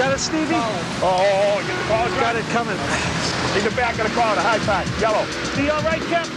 got it, Stevie? Oh, get the ball. Got it coming. In the back of the car, the high side. Yellow. See, all right, Kip?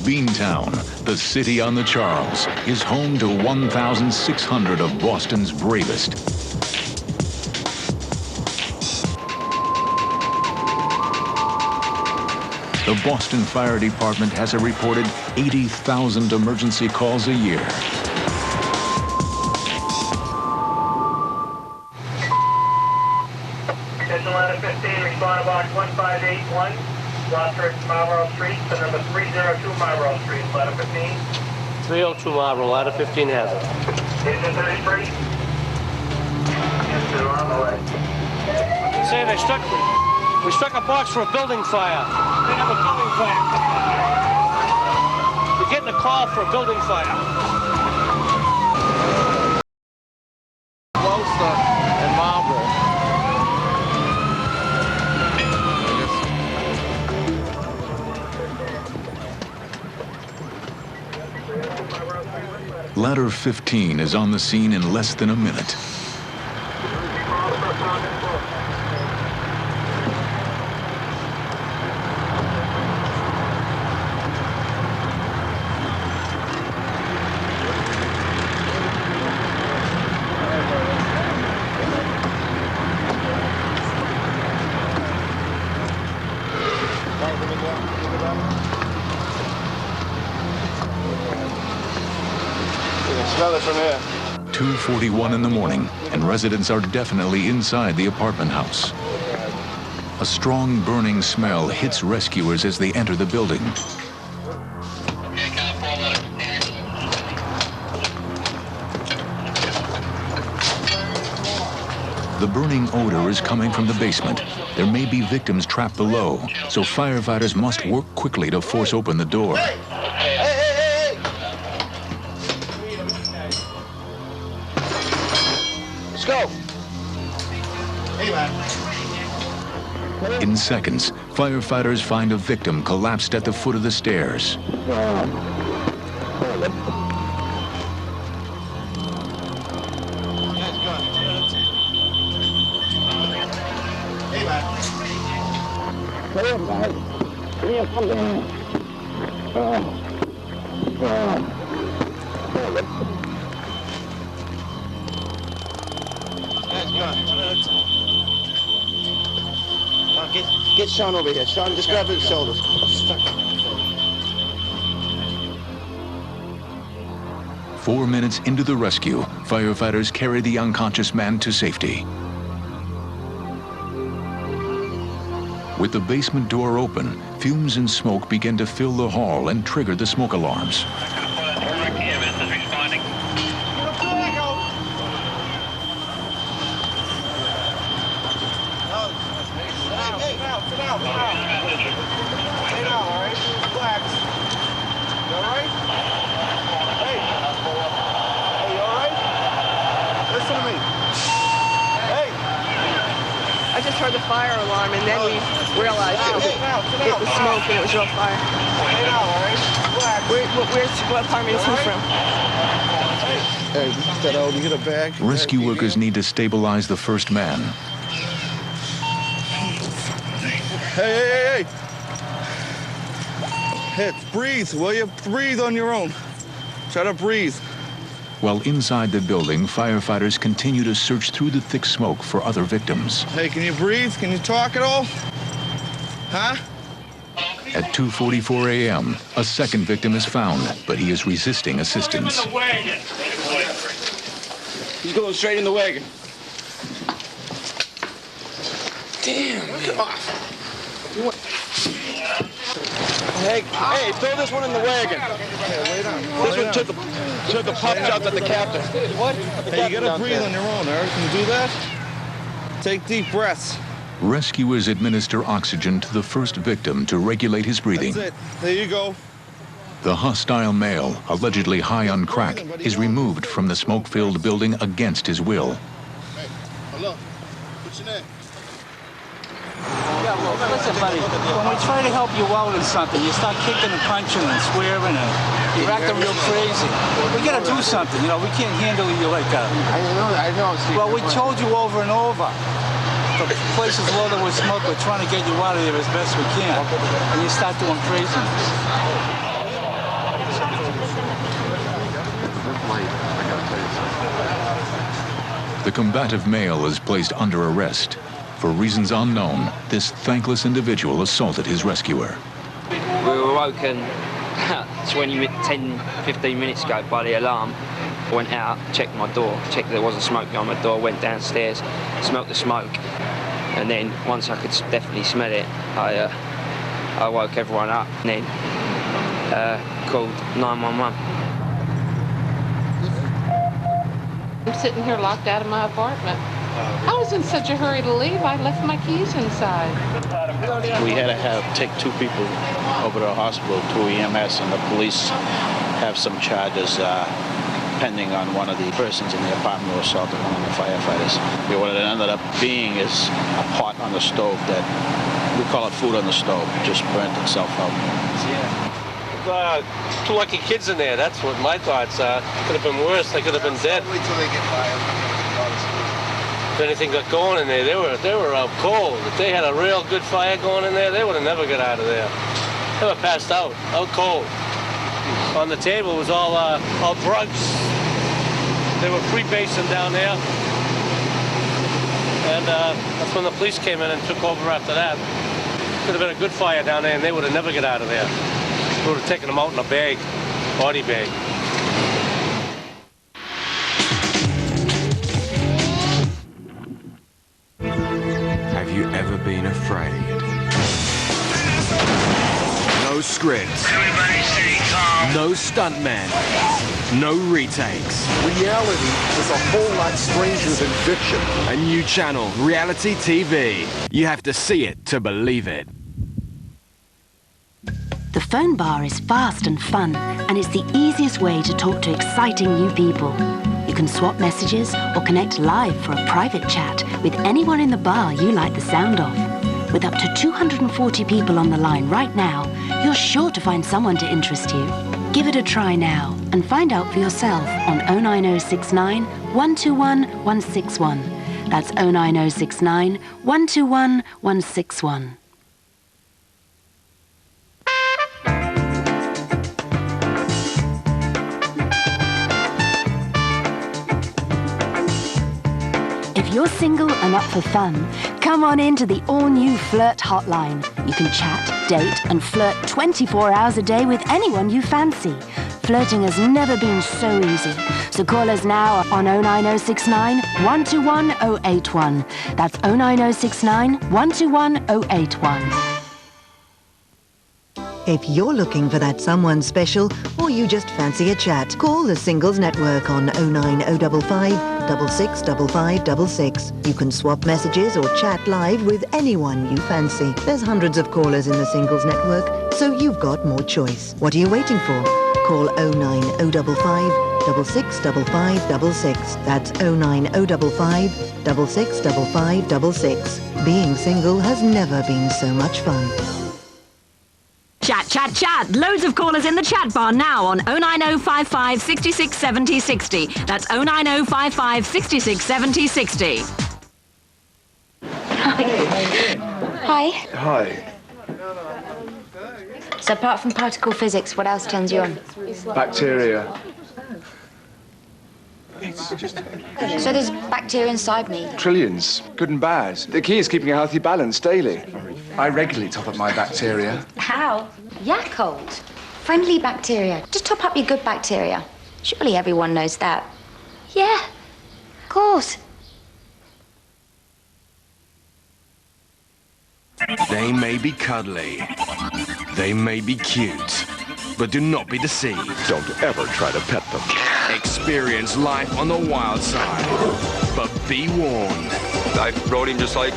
Beantown, the city on the Charles, is home to 1,600 of Boston's bravest. The Boston Fire Department has a reported 80,000 emergency calls a year. Attention ladder 15, respond to box 1581. Rockford, Marlborough Street, to number 302 Marlborough Street, ladder 15. 302 Marlborough, ladder 15 has it. Station 33. Yes, they're on the way. Say we struck a box for a building fire. They have a building fire. We're getting a call for a building fire. Gloucester and Marlborough. Ladder 15 is on the scene in less than a minute. Smell it from here. 2:41 in the morning, and residents are definitely inside the apartment house. A strong burning smell hits rescuers as they enter the building. The burning odor is coming from the basement. There may be victims trapped below, so firefighters must work quickly to force open the door. Let's go. Hey, man. In seconds, firefighters find a victim collapsed at the foot of the stairs. Hey, man. Get Sean over here. Sean, just grab his shoulders. 4 minutes into the rescue, firefighters carry the unconscious man to safety. With the basement door open, fumes and smoke begin to fill the hall and trigger the smoke alarms. EMS is responding. Hey, now, all right? Relax. You all right? Hey. Hey, you all right? Listen to me. Hey. I just heard the fire alarm, and then we realized it was smoke and it was real fire. Hey, now, all right? Relax. What apartment is he from? Hey, get out. You get a bag. Rescue workers need to stabilize the first man. Hey. Hey, breathe, will you? Breathe on your own. Try to breathe. While inside the building, firefighters continue to search through the thick smoke for other victims. Hey, can you breathe? Can you talk at all? Huh? At 2:44 a.m., a second victim is found, but he is resisting assistance. He's going straight in the wagon. Damn, get off. Hey, throw this one in the wagon. This one took the pop jump at the captain. What? Hey, you gotta breathe on your own, Eric. Can you do that? Take deep breaths. Rescuers administer oxygen to the first victim to regulate his breathing. That's it. There you go. The hostile male, allegedly high on crack, is removed from the smoke-filled building against his will. Hey, hello. What's your name? Yeah, well, listen, buddy, when we try to help you out in something, you start kicking and punching and swearing and you're acting real crazy. We gotta do something, you know, we can't handle you like that. I know, Steve. Well, we told you over and over. The place is loaded with smoke, we're trying to get you out of here as best we can. And you start doing craziness. The combative male is placed under arrest. For reasons unknown, this thankless individual assaulted his rescuer. We were woken 10, 15 minutes ago by the alarm. I went out, checked my door, checked there wasn't smoke behind my door, went downstairs, smelt the smoke, and then once I could definitely smell it, I woke everyone up and then called 911. I'm sitting here locked out of my apartment. I was in such a hurry to leave, I left my keys inside. We had to take 2 people over to the hospital, 2 EMS, and the police have some charges pending on one of the persons in the apartment who assaulted one of the firefighters. What it ended up being is a pot on the stove that, we call it food on the stove, just burnt itself out. Yeah. 2 lucky kids in there, that's what my thoughts are. Could have been worse, they could have been dead. Wait till they get by. If anything got going in there, they were out cold. If they had a real good fire going in there, they would have never got out of there. They were passed out cold. On the table was all drugs. They were freebasing down there. And that's when the police came in and took over after that. Could have been a good fire down there and they would have never got out of there. We would have taken them out in a bag, body bag. Have you ever been afraid? No scripts. Everybody stay calm. No stuntmen. No retakes. Reality is a whole lot stranger than fiction. A new channel, reality TV. You have to see it to believe it. The phone bar is fast and fun, and it's the easiest way to talk to exciting new people. You can swap messages or connect live for a private chat with anyone in the bar you like the sound of. With up to 240 people on the line right now, you're sure to find someone to interest you. Give it a try now and find out for yourself on 09069 121 161. That's 09069 121 161. If you're single and up for fun, come on in to the all-new Flirt Hotline. You can chat, date, and flirt 24 hours a day with anyone you fancy. Flirting has never been so easy. So call us now on 09069 121 081. That's 09069 121 081. If you're looking for that someone special or you just fancy a chat, call the Singles Network on 09055 665566. You can swap messages or chat live with anyone you fancy. There's hundreds of callers in the Singles Network, so you've got more choice. What are you waiting for? Call 09055 665566. That's 09055 665566. Being single has never been so much fun. Chat, chat, chat. Loads of callers in the chat bar now on 09055 66 70 60. That's 09055 66 70 60. Hi. Hi. So apart from particle physics, what else turns you on? Bacteria. So there's bacteria inside me. Trillions, good and bad. The key is keeping a healthy balance daily. I regularly top up my bacteria. How? Yakult. Friendly bacteria. Just top up your good bacteria. Surely everyone knows that. Yeah, of course. They may be cuddly. They may be cute. But do not be deceived. Don't ever try to pet them. Experience life on the wild side. But be warned. I rode him just like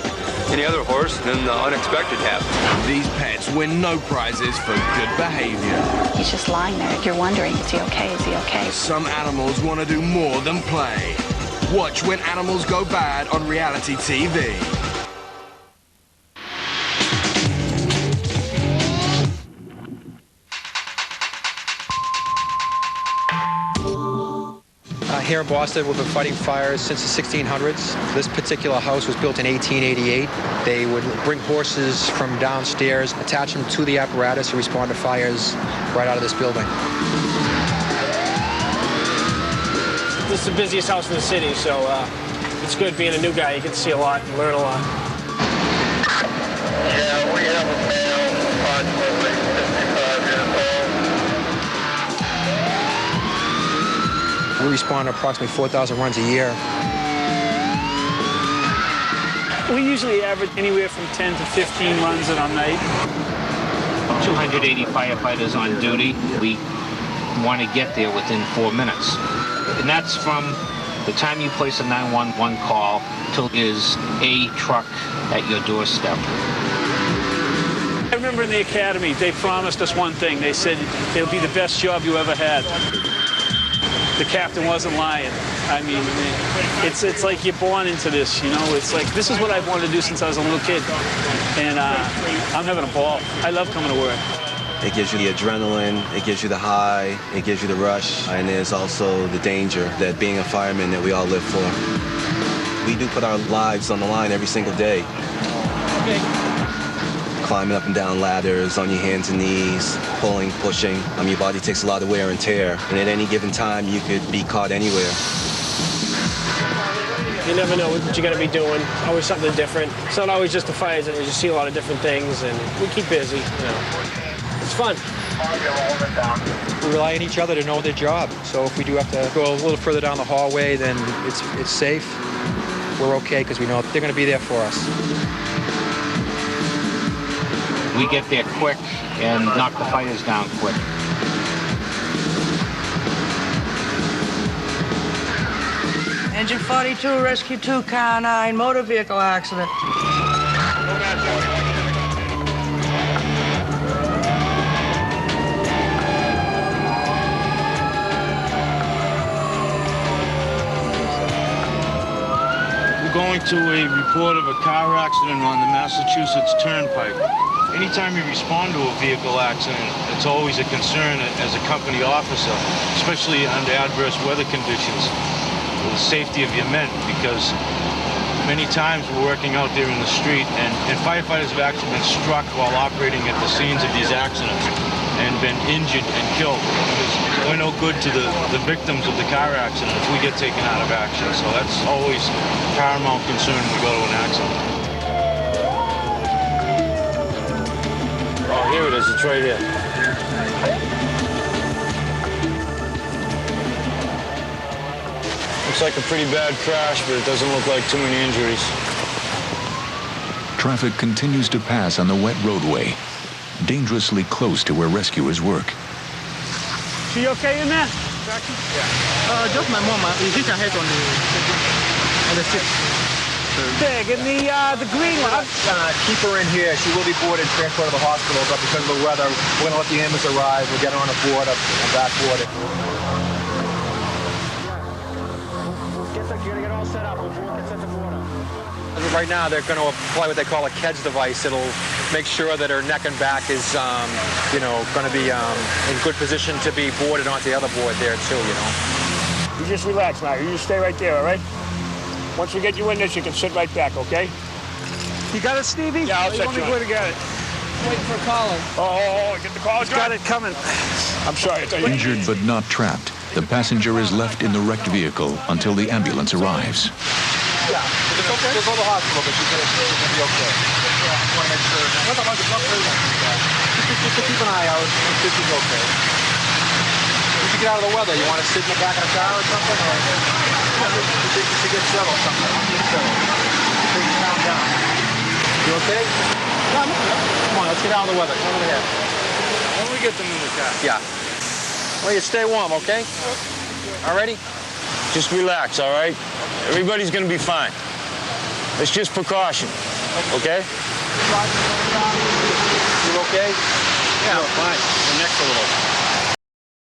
any other horse, and then the unexpected happened. These pets win no prizes for good behavior. He's just lying there. You're wondering, is he okay? Is he okay? Some animals want to do more than play. Watch When Animals Go Bad on reality TV. Here in Boston, we've been fighting fires since the 1600s. This particular house was built in 1888. They would bring horses from downstairs, attach them to the apparatus to respond to fires right out of this building. This is the busiest house in the city, so it's good being a new guy. You get to see a lot and learn a lot. Yeah, we have a male, approximately 55 years old. We respond to approximately 4,000 runs a year. We usually average anywhere from 10 to 15 runs in a night. 280 firefighters on duty. We want to get there within 4 minutes. And that's from the time you place a 911 call till there's a truck at your doorstep. I remember in the academy, they promised us one thing. They said it'll be the best job you ever had. The captain wasn't lying. I mean, it's like you're born into this, you know? It's like, this is what I've wanted to do since I was a little kid. And I'm having a ball. I love coming to work. It gives you the adrenaline, it gives you the high, it gives you the rush, and there's also the danger that being a fireman that we all live for. We do put our lives on the line every single day. Okay. Climbing up and down ladders on your hands and knees, pulling, pushing. Your body takes a lot of wear and tear, and at any given time, you could be caught anywhere. You never know what you're going to be doing. Always something different. It's not always just the fires. You see a lot of different things, and we keep busy, you know. It's fun. We rely on each other to know their job. So if we do have to go a little further down the hallway, then it's safe. We're okay because we know they're going to be there for us. We get there quick and knock the fires down quick. Engine 42, Rescue 2, Car 9, motor vehicle accident. We're going to a report of a car accident on the Massachusetts Turnpike. Anytime you respond to a vehicle accident, it's always a concern as a company officer, especially under adverse weather conditions, the safety of your men, because many times we're working out there in the street and firefighters have actually been struck while operating at the scenes of these accidents and been injured and killed. We're no good to the victims of the car accident if we get taken out of action, so that's always paramount concern when we go to an accident. Oh, here it is. It's right here. Looks like a pretty bad crash, but it doesn't look like too many injuries. Traffic continues to pass on the wet roadway, dangerously close to where rescuers work. She okay in there? Just my mom. She can head on the seat. Big, and the green one. Keep her in here. She will be boarded and transferred to the hospital, but because of the weather, we're going to let the ambulance arrive. We'll get her on a board, a back board. Get all set up. We'll set the board up. Right now, they're going to apply what they call a KEDS device. It'll make sure that her neck and back is, going to be in good position to be boarded onto the other board there, too, you know. You just relax now. You just stay right there, all right? Once we get you in this, you can sit right back, okay? You got it, Stevie? Yeah, I'll set you where to get it. Waiting for a caller. Oh, get the caller. Got it coming. I'm sorry. Injured but not trapped, the passenger is left in the wrecked vehicle until the ambulance arrives. Yeah, it's okay. We'll go to the hospital, but she's going to be okay. Yeah, I want to make sure. Just keep an eye out. She's okay. If you get out of the weather, you want to sit in the back of the car or something? Or you should get settled something. Calm down. You okay? No, I'm okay. get out of the weather. Come over here. When we get them in the car. Yeah. Well, you stay warm, okay? All ready? Just relax, all right? Everybody's gonna be fine. It's just precaution, okay? You okay? Yeah, I'm fine. The neck's a little.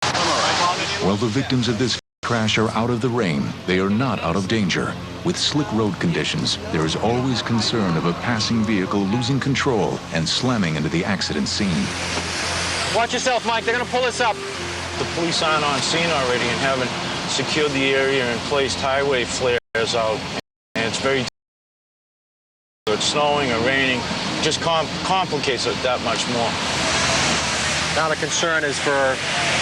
I'm all right. While the victims of this crash are out of the rain, they are not out of danger. With slick road conditions, there is always concern of a passing vehicle losing control and slamming into the accident scene. Watch yourself, Mike. They're going to pull us up. The police aren't on scene already and haven't secured the area and placed highway flares out. And it's very... It's snowing or raining, just complicates it that much more. Now the concern is for,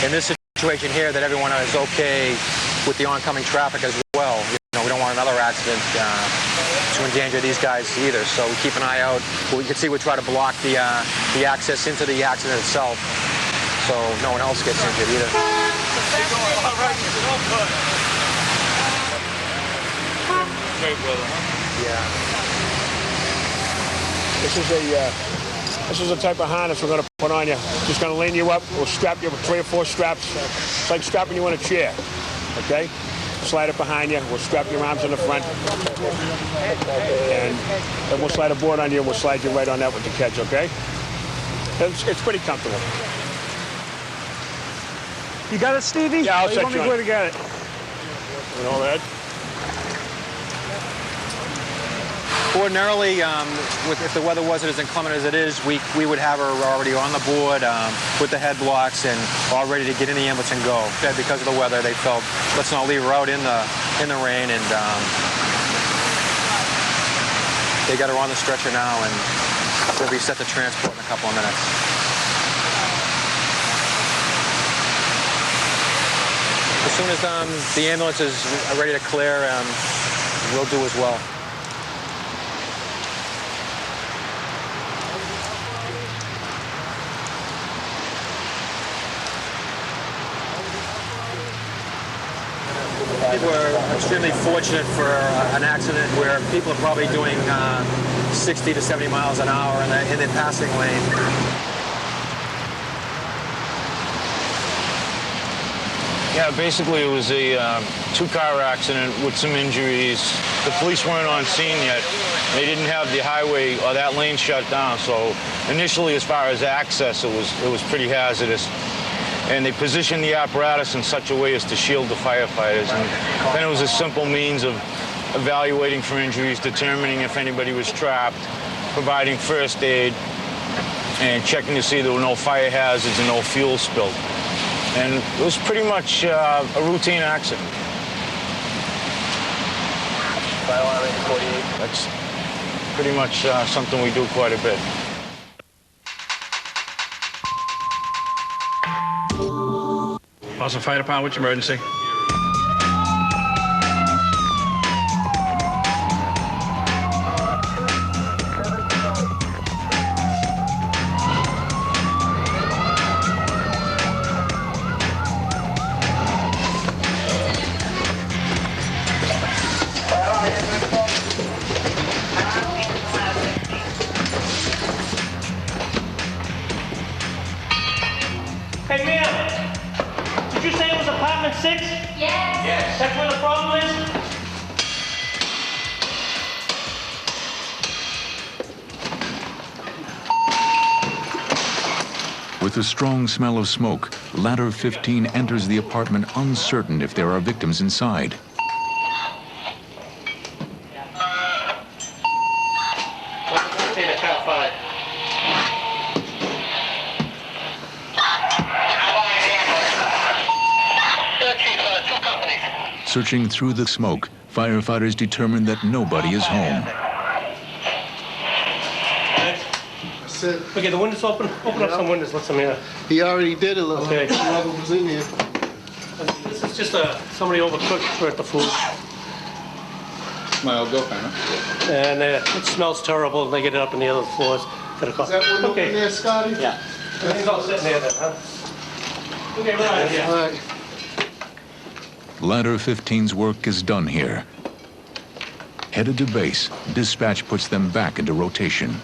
in this situation here, that everyone is okay with the oncoming traffic as well. You know, we don't want another accident to endanger these guys either. So we keep an eye out. We can see we try to block the access into the accident itself, so no one else gets injured either. Great weather, huh? Yeah. This is the type of harness we're going to put on you. Just going to lean you up. We'll strap you with 3 or 4 straps. It's like strapping you in a chair, okay? Slide it behind you. We'll strap your arms in the front. And then we'll slide a board on you, and we'll slide you right on that with the catch, okay? It's pretty comfortable. You got it, Stevie? Yeah, I'll you set want you me on. to get it? You know that? Ordinarily, if the weather wasn't as inclement as it is, we would have her already on the board with the head blocks and all ready to get in the ambulance and go. Because of the weather, they felt, let's not leave her out in the rain, and they got her on the stretcher now, and we'll be set to transport in a couple of minutes. As soon as the ambulance is ready to clear, we'll do as well. We're extremely fortunate for an accident where people are probably doing 60 to 70 miles an hour in the passing lane. Yeah, basically it was a 2-car accident with some injuries. The police weren't on scene yet. They didn't have the highway or that lane shut down, so initially as far as access, it was pretty hazardous. And they positioned the apparatus in such a way as to shield the firefighters. And then it was a simple means of evaluating for injuries, determining if anybody was trapped, providing first aid, and checking to see there were no fire hazards and no fuel spilled. And it was pretty much a routine accident. That's pretty much something we do quite a bit. Boston Fire Department, which emergency? Hey, ma'am. Did you say it was apartment 6? Yes. Yes. That's where the problem is? With a strong smell of smoke, Ladder 15 enters the apartment uncertain if there are victims inside. Take a car 5. Searching through the smoke, firefighters determine that nobody is home. Okay, the windows open. Open up some windows. Let some air. He already did it. Okay. Whoever was in here. This is just somebody overcooked at the food. My old girlfriend, huh? And it smells terrible. They get it up in the other floors. Is that window open there, Scotty? Yeah. Everything's all sitting there then, huh? Okay, we're out of here. All right. Ladder 15's work is done here. Headed to base, dispatch puts them back into rotation.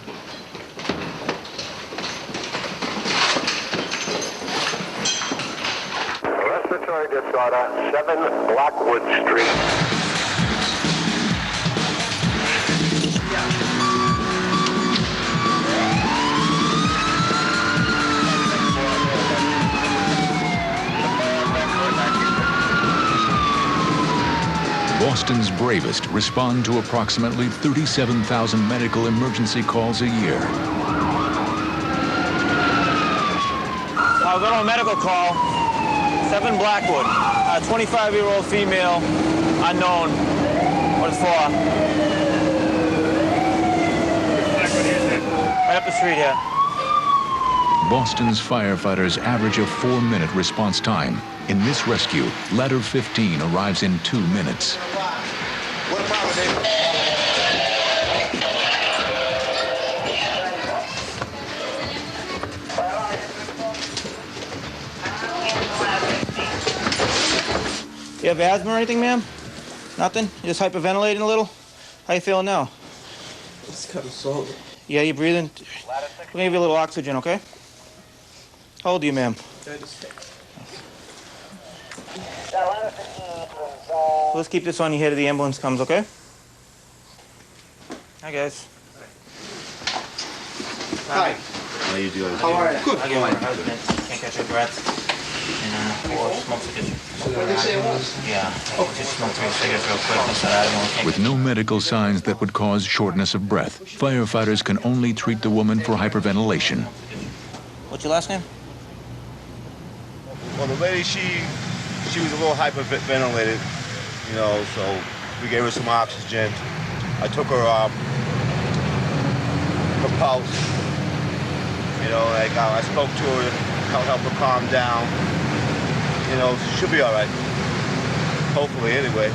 respiratory disorder, 7 Blackwood Street. Boston's bravest respond to approximately 37,000 medical emergency calls a year. I was on a medical call, 7 Blackwood, a 25-year-old female, unknown. What it's for? Right up the street here. Boston's firefighters average a 4-minute response time. In this rescue, ladder 15 arrives in 2 minutes. You have asthma or anything, ma'am? Nothing? You just hyperventilating a little? How you feeling now? It's kind of sore. Yeah, you breathing? We're gonna give you a little oxygen, okay? How old are you, ma'am? 36. Let's keep this on your head till the ambulance comes, okay? Hi, guys. Hi. How you doing? How are you? Good. I get one husband. Can't catch your breath. And or smokes a good. What did they say it was? Yeah. Just smoke 3 cigarettes real quick and said I don't With no medical signs that would cause shortness of breath, firefighters can only treat the woman for hyperventilation. What's your last name? Well, the lady, she was a little hyperventilated, you know, so we gave her some oxygen. I took her pulse, you know, like I spoke to her to help her calm down. You know, she should be all right. Hopefully, anyway.